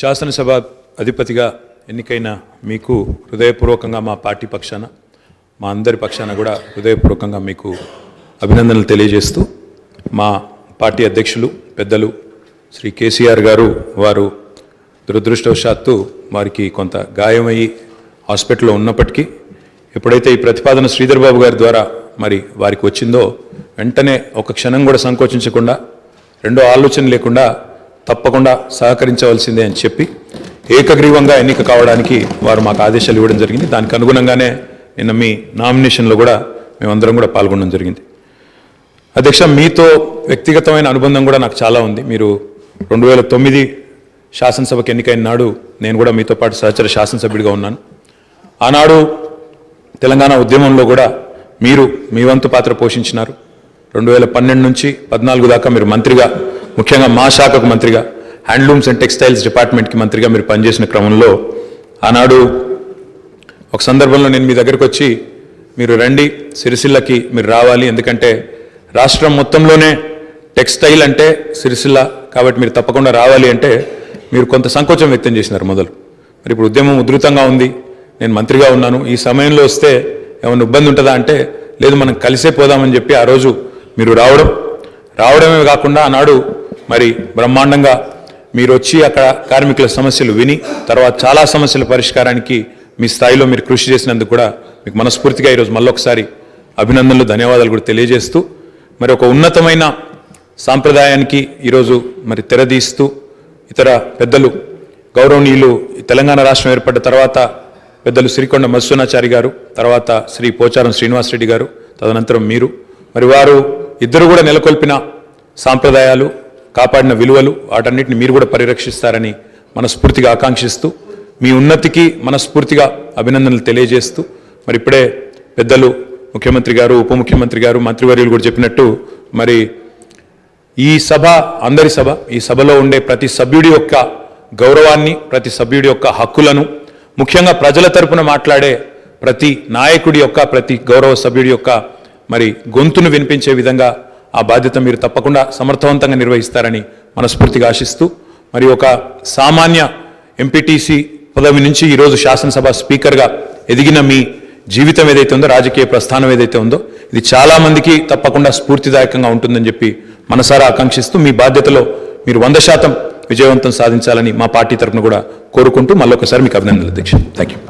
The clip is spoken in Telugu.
శాసనసభ అధిపతిగా ఎన్నికైన మీకు హృదయపూర్వకంగా మా పార్టీ పక్షాన మా అందరి పక్షాన కూడా హృదయపూర్వకంగా మీకు అభినందనలు తెలియజేస్తూ మా పార్టీ అధ్యక్షులు పెద్దలు శ్రీ కేసీఆర్ గారు వారు దురదృష్టవశాత్తు వారికి కొంత గాయమయ్యి హాస్పిటల్లో ఉన్నప్పటికీ ఎప్పుడైతే ఈ ప్రతిపాదన శ్రీధర్ బాబు గారి ద్వారా మరి వారికి వచ్చిందో వెంటనే ఒక క్షణం కూడా సంకోచించకుండా రెండో ఆలోచన లేకుండా తప్పకుండా సహకరించవలసిందే అని చెప్పి ఏకగ్రీవంగా ఎన్నిక కావడానికి వారు మాకు ఆదేశాలు ఇవ్వడం జరిగింది. దానికి అనుగుణంగానే నిన్న మీ నామినేషన్లో కూడా మేమందరం కూడా పాల్గొనడం జరిగింది. అధ్యక్ష, మీతో వ్యక్తిగతమైన అనుబంధం కూడా నాకు చాలా ఉంది. మీరు 2009 శాసనసభకు ఎన్నికైన నాడు నేను కూడా మీతో పాటు సహచర శాసనసభ్యుడిగా ఉన్నాను. ఆనాడు తెలంగాణ ఉద్యమంలో కూడా మీరు మీ వంతు పాత్ర పోషించినారు. 2012 నుంచి 14 దాకా మీరు మంత్రిగా, ముఖ్యంగా మా శాఖకు మంత్రిగా, హ్యాండ్లూమ్స్ అండ్ టెక్స్టైల్స్ డిపార్ట్మెంట్కి మంత్రిగా మీరు పనిచేసిన క్రమంలో ఆనాడు ఒక సందర్భంలో నేను మీ దగ్గరికి వచ్చి మీరు రండి, సిరిసిల్లకి మీరు రావాలి, ఎందుకంటే రాష్ట్రం మొత్తంలోనే టెక్స్టైల్ అంటే సిరిసిల్ల కాబట్టి మీరు తప్పకుండా రావాలి అంటే మీరు కొంత సంకోచం వ్యక్తం చేసినారు మొదలు. మరి ఇప్పుడు ఉద్యమం ఉధృతంగా ఉంది, నేను మంత్రిగా ఉన్నాను, ఈ సమయంలో వస్తే ఏమైనా ఇబ్బంది ఉంటుందా అంటే లేదు, మనం కలిసే పోదామని చెప్పి ఆ రోజు మీరు రావడమే కాకుండా ఆనాడు మరి బ్రహ్మాండంగా మీరు వచ్చి అక్కడ కార్మికుల సమస్యలు విని తర్వాత చాలా సమస్యల పరిష్కారానికి మీ స్థాయిలో మీరు కృషి చేసినందుకు కూడా మీకు మనస్ఫూర్తిగా ఈరోజు మళ్ళొకసారి అభినందనలు, ధన్యవాదాలు కూడా తెలియజేస్తూ మరి ఒక ఉన్నతమైన సాంప్రదాయానికి ఈరోజు మరి తెరదీస్తూ ఇతర పెద్దలు గౌరవనీయులు తెలంగాణ రాష్ట్రం ఏర్పడ్డ తర్వాత పెద్దలు శ్రీకొండ మధుసూనాచారి గారు, తర్వాత శ్రీ పోచారం శ్రీనివాసరెడ్డి గారు, తదనంతరం మీరు మరి వారు ఇద్దరు కూడా నెలకొల్పిన సాంప్రదాయాలు, కాపాడిన విలువలు వాటన్నిటిని మీరు కూడా పరిరక్షిస్తారని మనస్ఫూర్తిగా ఆకాంక్షిస్తూ మీ ఉన్నతికి మనస్ఫూర్తిగా అభినందనలు తెలియజేస్తూ మరి ఇప్పుడే పెద్దలు ముఖ్యమంత్రి గారు, ఉప ముఖ్యమంత్రి గారు, మంత్రివర్యులు కూడా చెప్పినట్టు మరి ఈ సభ అందరి సభ, ఈ సభలో ఉండే ప్రతి సభ్యుడి యొక్క గౌరవాన్ని, ప్రతి సభ్యుడి యొక్క హక్కులను, ముఖ్యంగా ప్రజల తరపున మాట్లాడే ప్రతి నాయకుడి యొక్క, ప్రతి గౌరవ సభ్యుడి యొక్క మరి గొంతును వినిపించే విధంగా ఆ బాధ్యత మీరు తప్పకుండా సమర్థవంతంగా నిర్వహిస్తారని మనస్ఫూర్తిగా ఆశిస్తూ మరి ఒక సామాన్య ఎంపీటీసీ పదవి నుంచి ఈరోజు శాసనసభ స్పీకర్గా ఎదిగిన మీ జీవితం ఏదైతే ఉందో, రాజకీయ ప్రస్థానం ఏదైతే ఉందో, ఇది చాలామందికి తప్పకుండా స్ఫూర్తిదాయకంగా ఉంటుందని చెప్పి మనసారా ఆకాంక్షిస్తూ మీ బాధ్యతలో మీరు 100% విజయవంతం సాధించాలని మా పార్టీ తరఫున కూడా కోరుకుంటూ మళ్ళొకసారి మీకు అభినందనలు అధ్యక్ష. Thank you.